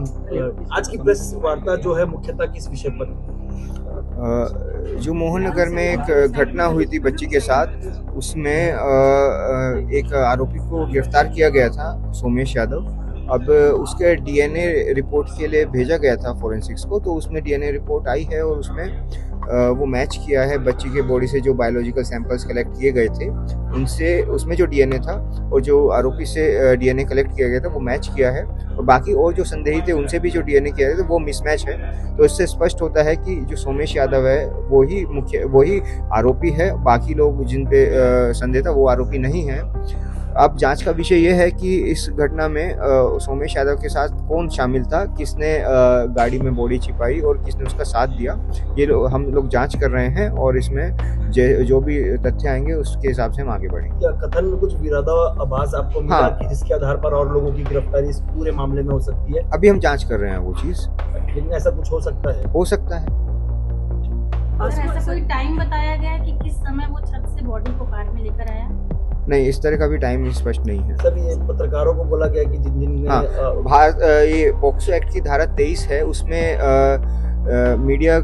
आज की प्रेस वार्ता जो है मुख्यतः किस विषय पर? जो मोहन नगर में एक घटना हुई थी बच्ची के साथ, उसमें एक आरोपी को गिरफ्तार किया गया था, सोमेश यादव। अब उसके डीएनए रिपोर्ट के लिए भेजा गया था फोरेंसिक्स को, तो उसमें डीएनए रिपोर्ट आई है और उसमें वो मैच किया है बच्ची के बॉडी से जो बायोलॉजिकल सैंपल्स कलेक्ट किए गए थे उनसे, उसमें जो डीएनए था और जो आरोपी से डीएनए कलेक्ट किया गया था वो मैच किया है। और बाकी और जो संदेही थे उनसे भी जो डीएनए किया गया था वो मिसमैच है। तो इससे स्पष्ट होता है कि जो सोमेश यादव है वही आरोपी है, बाकी लोग जिन पे संदेह था वो आरोपी नहीं है। अब जांच का विषय यह है कि इस घटना में सोमेश यादव के साथ कौन शामिल था, किसने गाड़ी में बॉडी छिपाई और किसने उसका साथ दिया, हम लोग जांच कर रहे हैं और इसमें जो भी तथ्य आएंगे उसके हिसाब से हम आगे बढ़ेंगे। क्या कथन में कुछ विरोधाभास आपको मिला कि जिसके आधार पर और लोगों की गिरफ्तारी इस पूरे मामले में हो सकती है? अभी हम जांच कर रहे हैं वो चीज, लेकिन ऐसा कुछ हो सकता है? हो सकता है। और ऐसा कोई टाइम बताया गया कि किस समय वो छत से बॉडी को कार में लेकर आया? नहीं, इस तरह का भी टाइम स्पष्ट नहीं है। सर, ये पत्रकारों को बोला गया कि जिन ये पॉक्सो एक्ट की धारा 23 है, उसमें मीडिया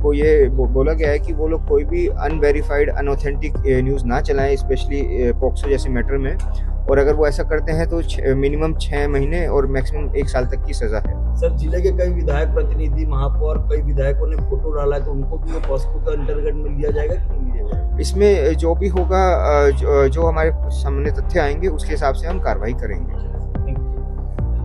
को ये बोला गया है कि वो लोग कोई भी अनवेरिफाइड अनऑथेंटिक न्यूज़ ना चलाएं, स्पेशली पॉक्सो जैसे मैटर में। और अगर वो ऐसा करते हैं तो मिनिमम 6 महीने और मैक्सिमम 1 साल तक की सजा है। सर, जिले के कई विधायक प्रतिनिधि, महापौर, कई विधायकों ने फोटो डाला है, तो उनको भी पॉस्को के अंतर्गत में लिया जाएगा कि नहीं लिया जाएगा? इसमें जो भी होगा, जो हमारे सामने तथ्य आएंगे उसके हिसाब से हम कार्रवाई करेंगे।